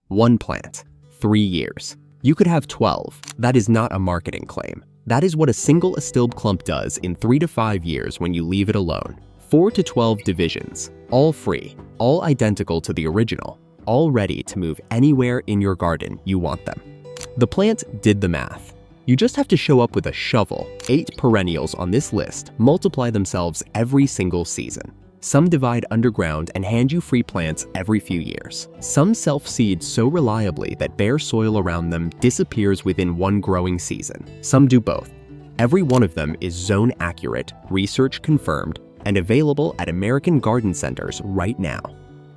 1 plant, 3 years. You could have 12. That is not a marketing claim. That is what a single Astilbe clump does in 3 to 5 years when you leave it alone. 4 to 12 divisions, all free, all identical to the original, all ready to move anywhere in your garden you want them. The plant did the math. You just have to show up with a shovel. 8 perennials on this list multiply themselves every single season. Some divide underground and hand you free plants every few years. Some self-seed so reliably that bare soil around them disappears within 1 growing season. Some do both. Every one of them is zone accurate, research confirmed, and available at American garden centers right now.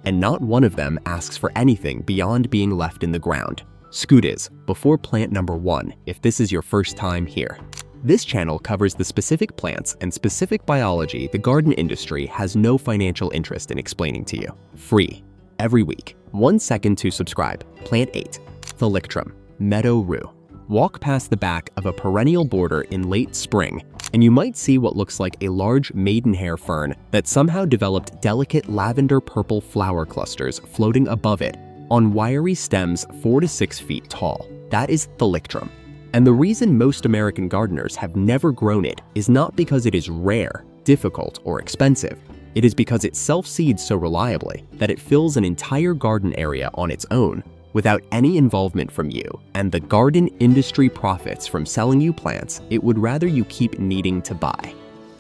And not one of them asks for anything beyond being left in the ground. Scootis, before plant number 1, if this is your first time here. This channel covers the specific plants and specific biology the garden industry has no financial interest in explaining to you. Free. Every week. 1 second to subscribe. Plant 8. Thalictrum. Meadow rue. Walk past the back of a perennial border in late spring, and you might see what looks like a large maidenhair fern that somehow developed delicate lavender-purple flower clusters floating above it on wiry stems 4 to 6 feet tall. That is Thalictrum. And the reason most American gardeners have never grown it is not because it is rare, difficult, or expensive. It is because it self-seeds so reliably that it fills an entire garden area on its own without any involvement from you, and the garden industry profits from selling you plants it would rather you keep needing to buy.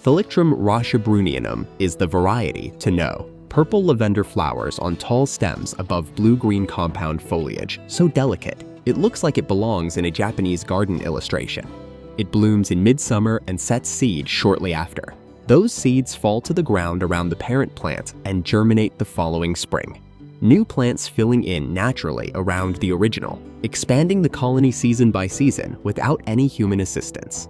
Thalictrum rashabruninum is the variety to know. Purple lavender flowers on tall stems above blue-green compound foliage, so delicate. It looks like it belongs in a Japanese garden illustration. It blooms in midsummer and sets seed shortly after. Those seeds fall to the ground around the parent plant and germinate the following spring. New plants filling in naturally around the original, expanding the colony season by season without any human assistance.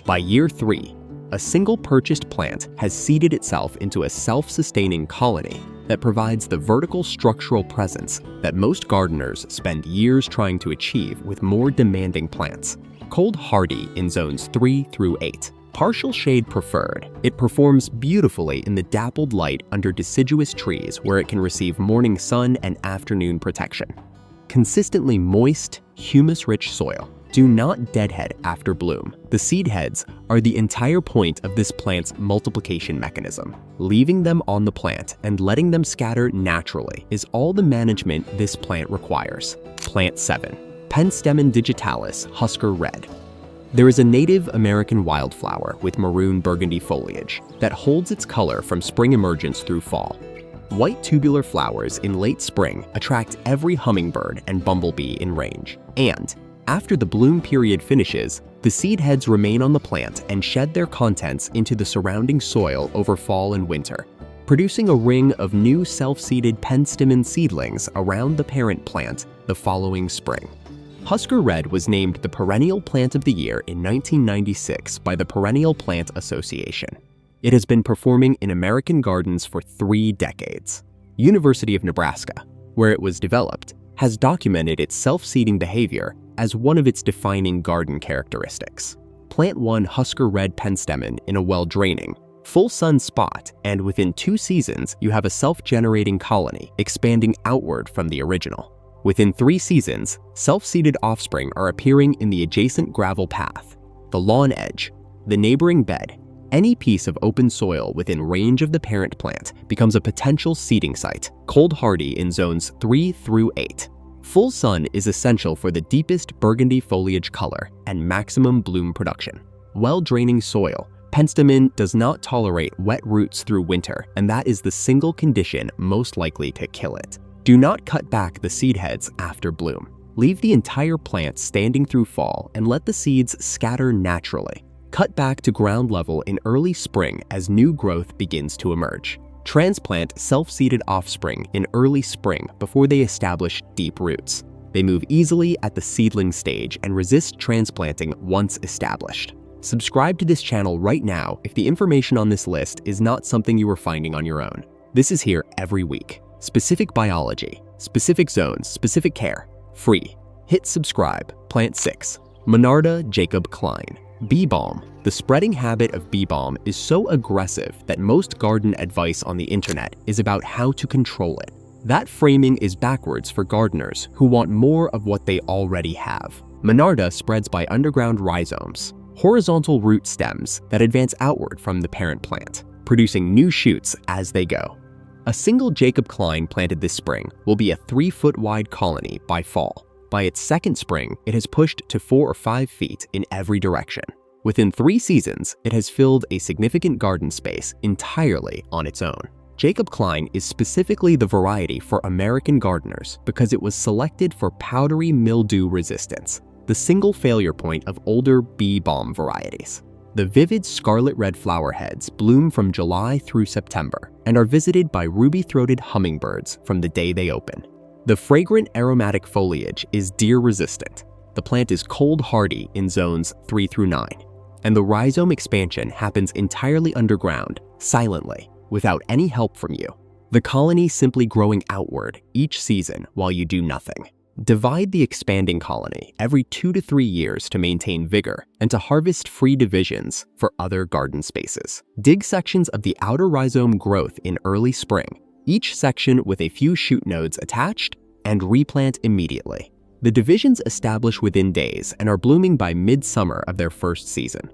By year 3, a single purchased plant has seeded itself into a self-sustaining colony that provides the vertical structural presence that most gardeners spend years trying to achieve with more demanding plants. Cold hardy in zones 3 through 8. Partial shade preferred, it performs beautifully in the dappled light under deciduous trees where it can receive morning sun and afternoon protection. Consistently moist, humus-rich soil. Do not deadhead after bloom. The seed heads are the entire point of this plant's multiplication mechanism. Leaving them on the plant and letting them scatter naturally is all the management this plant requires. Plant 7. Penstemon digitalis, Husker red. There is a native American wildflower with maroon burgundy foliage that holds its color from spring emergence through fall. White tubular flowers in late spring attract every hummingbird and bumblebee in range. And after the bloom period finishes, the seed heads remain on the plant and shed their contents into the surrounding soil over fall and winter, producing a ring of new self-seeded penstemon seedlings around the parent plant the following spring. Husker red was named the Perennial Plant of the Year in 1996 by the Perennial Plant Association. It has been performing in American gardens for 3 decades. University of Nebraska, where it was developed, has documented its self-seeding behavior as one of its defining garden characteristics. Plant 1 Husker red penstemon in a well-draining, full sun spot, and within 2 seasons you have a self-generating colony expanding outward from the original. Within 3 seasons, self-seeded offspring are appearing in the adjacent gravel path, the lawn edge, the neighboring bed. Any piece of open soil within range of the parent plant becomes a potential seeding site. Cold hardy in zones 3 through 8. Full sun is essential for the deepest burgundy foliage color and maximum bloom production. Well-draining soil. Penstemon does not tolerate wet roots through winter, and that is the single condition most likely to kill it. Do not cut back the seed heads after bloom. Leave the entire plant standing through fall and let the seeds scatter naturally. Cut back to ground level in early spring as new growth begins to emerge. Transplant self-seeded offspring in early spring before they establish deep roots. They move easily at the seedling stage and resist transplanting once established. Subscribe to this channel right now if the information on this list is not something you are finding on your own. This is here every week. Specific biology, specific zones, specific care. Free. Hit subscribe. Plant 6. Monarda Jacob Cline. Bee balm. The spreading habit of bee balm is so aggressive that most garden advice on the internet is about how to control it. That framing is backwards for gardeners who want more of what they already have. Monarda spreads by underground rhizomes, horizontal root stems that advance outward from the parent plant, producing new shoots as they go. A single Jacob Cline planted this spring will be a 3-foot wide colony by fall. By its second spring, it has pushed to 4 or 5 feet in every direction. Within 3 seasons, it has filled a significant garden space entirely on its own. Jacob Cline is specifically the variety for American gardeners because it was selected for powdery mildew resistance, the single failure point of older bee balm varieties. The vivid scarlet red flower heads bloom from July through September and are visited by ruby-throated hummingbirds from the day they open. The fragrant aromatic foliage is deer resistant. The plant is cold hardy in zones 3 through 9. And the rhizome expansion happens entirely underground, silently, without any help from you. The colony simply growing outward each season while you do nothing. Divide the expanding colony every 2 to 3 years to maintain vigor and to harvest free divisions for other garden spaces. Dig sections of the outer rhizome growth in early spring, each section with a few shoot nodes attached, and replant immediately. The divisions establish within days and are blooming by mid-summer of their first season.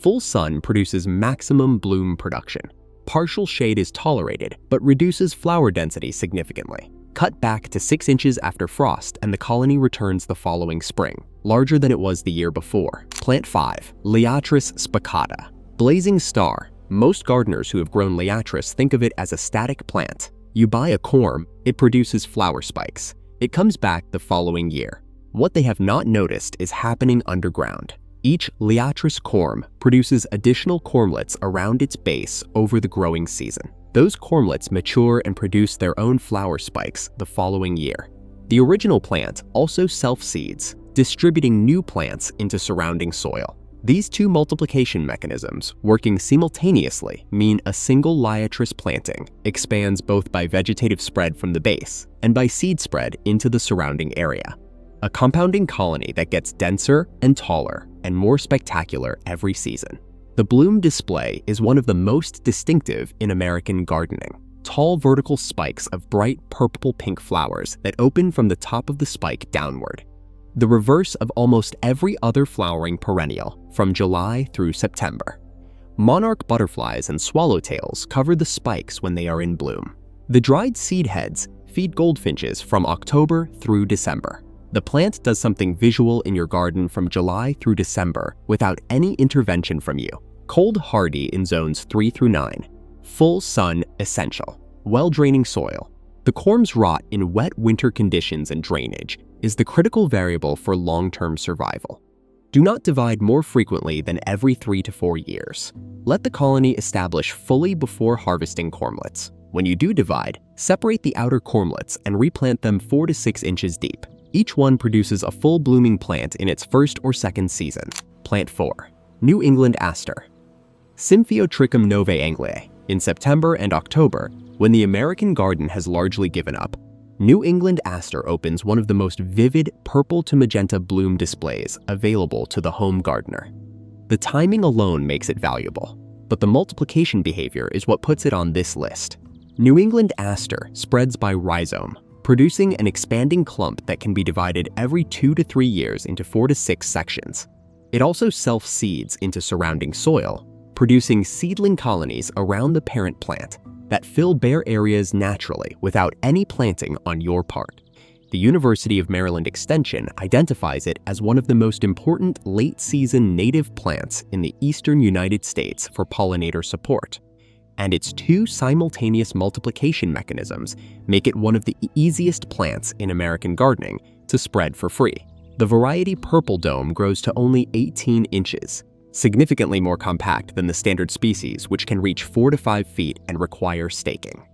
Full sun produces maximum bloom production. Partial shade is tolerated, but reduces flower density significantly. Cut back to 6 inches after frost and the colony returns the following spring, larger than it was the year before. Plant 5, Liatris spicata. Blazing star. Most gardeners who have grown Liatris think of it as a static plant. You buy a corm, it produces flower spikes. It comes back the following year. What they have not noticed is happening underground. Each Liatris corm produces additional cormlets around its base over the growing season. Those cormlets mature and produce their own flower spikes the following year. The original plant also self-seeds, distributing new plants into surrounding soil. These two multiplication mechanisms, working simultaneously, mean a single Liatris planting expands both by vegetative spread from the base and by seed spread into the surrounding area. A compounding colony that gets denser and taller and more spectacular every season. The bloom display is one of the most distinctive in American gardening. Tall vertical spikes of bright purple-pink flowers that open from the top of the spike downward. The reverse of almost every other flowering perennial from July through September. Monarch butterflies and swallowtails cover the spikes when they are in bloom. The dried seed heads feed goldfinches from October through December. The plant does something visual in your garden from July through December without any intervention from you. Cold hardy in zones 3 through 9. Full sun essential. Well-draining soil. The corm's rot in wet winter conditions and drainage is the critical variable for long-term survival. Do not divide more frequently than every 3 to 4 years. Let the colony establish fully before harvesting cormlets. When you do divide, separate the outer cormlets and replant them 4 to 6 inches deep. Each one produces a full blooming plant in its first or second season. Plant 4. New England Aster. Symphyotrichum novae Angliae. In September and October, when the American garden has largely given up, New England Aster opens one of the most vivid purple to magenta bloom displays available to the home gardener. The timing alone makes it valuable, but the multiplication behavior is what puts it on this list. New England Aster spreads by rhizome, producing an expanding clump that can be divided every 2 to 3 years into 4 to 6 sections. It also self-seeds into surrounding soil, producing seedling colonies around the parent plant that fill bare areas naturally without any planting on your part. The University of Maryland Extension identifies it as one of the most important late-season native plants in the eastern United States for pollinator support. And its 2 simultaneous multiplication mechanisms make it one of the easiest plants in American gardening to spread for free. The variety Purple Dome grows to only 18 inches, significantly more compact than the standard species, which can reach 4 to 5 feet and require staking.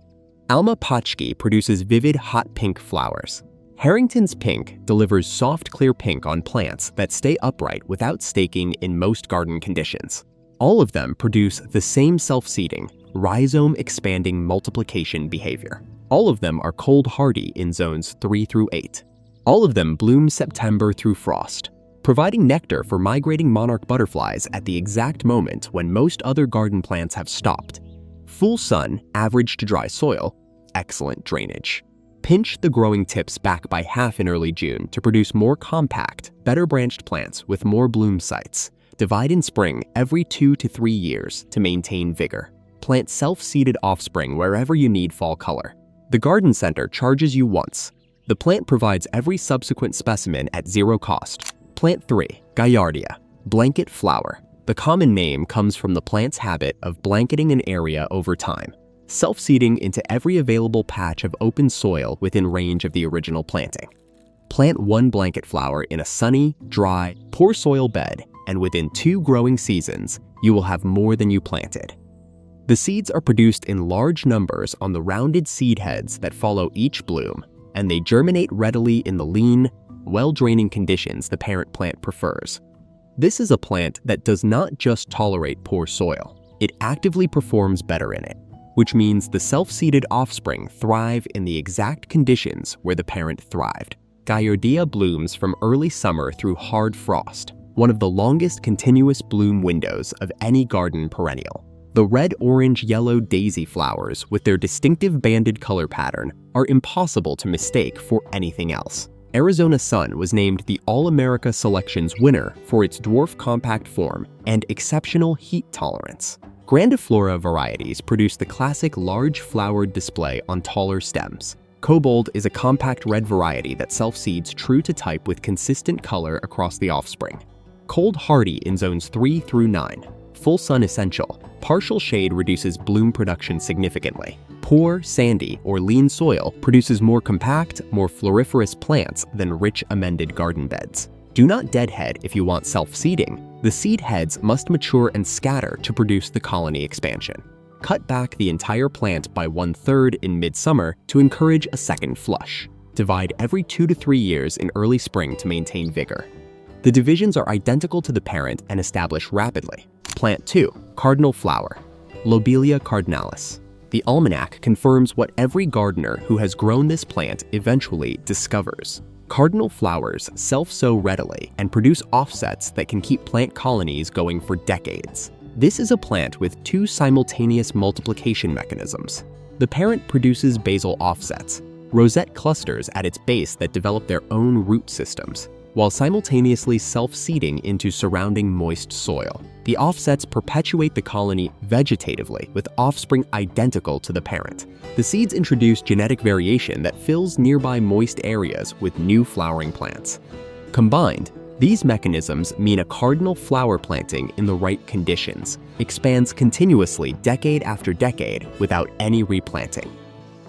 Alma Potchki produces vivid hot pink flowers. Harrington's pink delivers soft clear pink on plants that stay upright without staking in most garden conditions. All of them produce the same self-seeding, rhizome expanding multiplication behavior. All of them are cold hardy in zones 3 through 8. All of them bloom September through frost, providing nectar for migrating monarch butterflies at the exact moment when most other garden plants have stopped. Full sun, average to dry soil, excellent drainage. Pinch the growing tips back by half in early June to produce more compact, better branched plants with more bloom sites. Divide in spring every 2 to 3 years to maintain vigor. Plant self-seeded offspring wherever you need fall color. The garden center charges you once. The plant provides every subsequent specimen at zero cost. Plant 3, Gaillardia, blanket flower. The common name comes from the plant's habit of blanketing an area over time, self-seeding into every available patch of open soil within range of the original planting. Plant 1 blanket flower in a sunny, dry, poor soil bed, and within 2 growing seasons, you will have more than you planted. The seeds are produced in large numbers on the rounded seed heads that follow each bloom, and they germinate readily in the lean, well-draining conditions the parent plant prefers. This is a plant that does not just tolerate poor soil, it actively performs better in it, which means the self-seeded offspring thrive in the exact conditions where the parent thrived. Gaillardia blooms from early summer through hard frost, one of the longest continuous bloom windows of any garden perennial. The red, orange, yellow daisy flowers with their distinctive banded color pattern are impossible to mistake for anything else. Arizona Sun was named the All-America Selections winner for its dwarf compact form and exceptional heat tolerance. Grandiflora varieties produce the classic large flowered display on taller stems. Kobold is a compact red variety that self-seeds true to type with consistent color across the offspring. Cold hardy in zones 3 through 9. Full sun essential. Partial shade reduces bloom production significantly. Poor, sandy, or lean soil produces more compact, more floriferous plants than rich amended garden beds. Do not deadhead if you want self-seeding. The seed heads must mature and scatter to produce the colony expansion. Cut back the entire plant by 1/3 in midsummer to encourage a second flush. Divide every 2 to 3 years in early spring to maintain vigor. The divisions are identical to the parent and establish rapidly. Plant 2, Cardinal flower, Lobelia cardinalis. The almanac confirms what every gardener who has grown this plant eventually discovers. Cardinal flowers self-sow readily and produce offsets that can keep plant colonies going for decades. This is a plant with 2 simultaneous multiplication mechanisms. The parent produces basal offsets, rosette clusters at its base that develop their own root systems, while simultaneously self-seeding into surrounding moist soil. The offsets perpetuate the colony vegetatively with offspring identical to the parent. The seeds introduce genetic variation that fills nearby moist areas with new flowering plants. Combined, these mechanisms mean a cardinal flower planting in the right conditions expands continuously decade after decade without any replanting.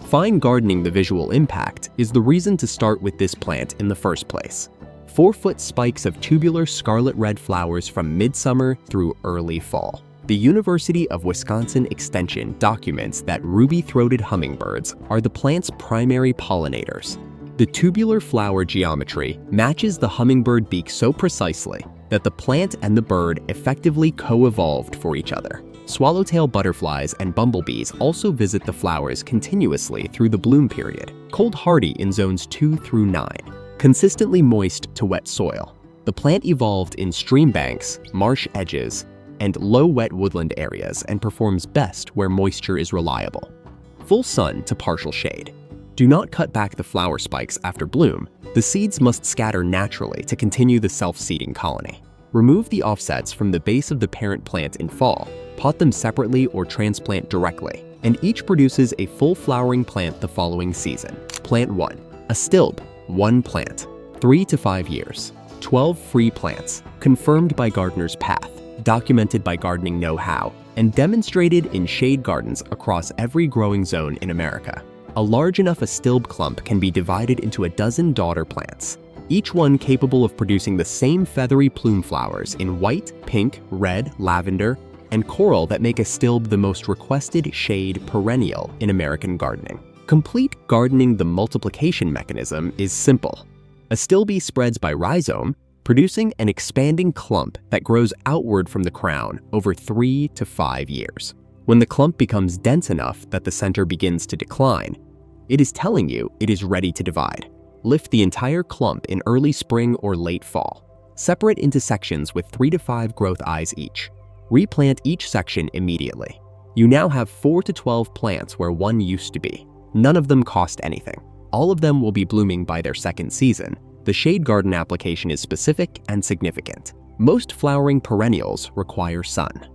Fine gardening the visual impact is the reason to start with this plant in the first place. 4-foot spikes of tubular scarlet red flowers from midsummer through early fall. The University of Wisconsin Extension documents that ruby-throated hummingbirds are the plant's primary pollinators. The tubular flower geometry matches the hummingbird beak so precisely that the plant and the bird effectively co-evolved for each other. Swallowtail butterflies and bumblebees also visit the flowers continuously through the bloom period. Cold hardy in zones 2 through 9. Consistently moist to wet soil. The plant evolved in stream banks, marsh edges, and low wet woodland areas and performs best where moisture is reliable. Full sun to partial shade. Do not cut back the flower spikes after bloom. The seeds must scatter naturally to continue the self-seeding colony. Remove the offsets from the base of the parent plant in fall, pot them separately or transplant directly, and each produces a full flowering plant the following season. Plant 1, Astilbe. 1 plant, 3 to 5 years, 12 free plants, confirmed by Gardener's Path, documented by Gardening Know-How, and demonstrated in shade gardens across every growing zone in America. A large enough Astilbe clump can be divided into a dozen daughter plants, each one capable of producing the same feathery plume flowers in white, pink, red, lavender, and coral that make Astilbe the most requested shade perennial in American gardening. Complete gardening the multiplication mechanism is simple. Astilbe spreads by rhizome, producing an expanding clump that grows outward from the crown over 3 to 5 years. When the clump becomes dense enough that the center begins to decline, it is telling you it is ready to divide. Lift the entire clump in early spring or late fall. Separate into sections with 3 to 5 growth eyes each. Replant each section immediately. You now have 4 to 12 plants where one used to be. None of them cost anything. All of them will be blooming by their second season. The shade garden application is specific and significant. Most flowering perennials require sun.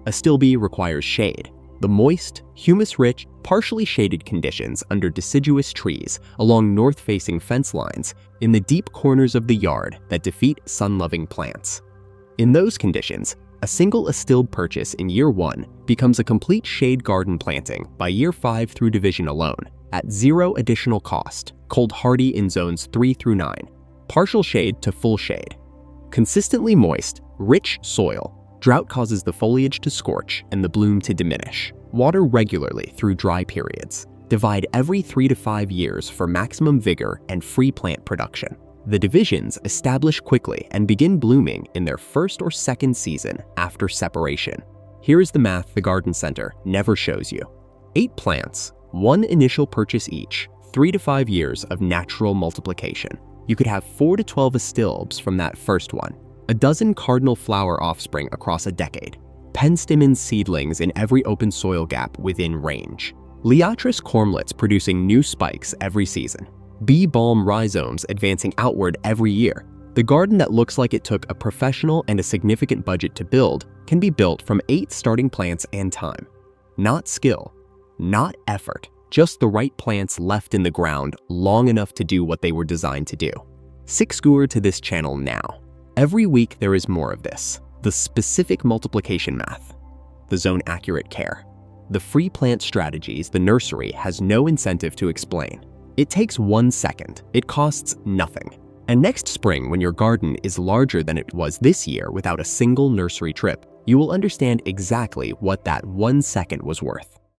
Astilbe requires shade. The moist, humus-rich, partially shaded conditions under deciduous trees along north-facing fence lines in the deep corners of the yard that defeat sun-loving plants. In those conditions, a single Astilbe purchase in year 1 becomes a complete shade garden planting by year 5 through division alone, at 0 additional cost, cold hardy in zones 3 through 9, partial shade to full shade. Consistently moist, rich soil. Drought causes the foliage to scorch and the bloom to diminish. Water regularly through dry periods. Divide every 3 to 5 years for maximum vigor and free plant production. The divisions establish quickly and begin blooming in their first or second season after separation. Here is the math the garden center never shows you. 8 plants, 1 initial purchase each, 3 to 5 years of natural multiplication. You could have 4 to 12 Astilbes from that first one. A dozen cardinal flower offspring across a decade. Penstemon seedlings in every open soil gap within range. Liatris cormlets producing new spikes every season. Balm rhizomes advancing outward every year. The garden that looks like it took a professional and a significant budget to build can be built from 8 starting plants and time. Not skill, not effort, just the right plants left in the ground long enough to do what they were designed to do. Subscribe to this channel now. Every week there is more of this. The specific multiplication math, the zone-accurate care, the free plant strategies the nursery has no incentive to explain. It takes 1 second, it costs nothing. And next spring, when your garden is larger than it was this year without a single nursery trip, you will understand exactly what that 1 second was worth.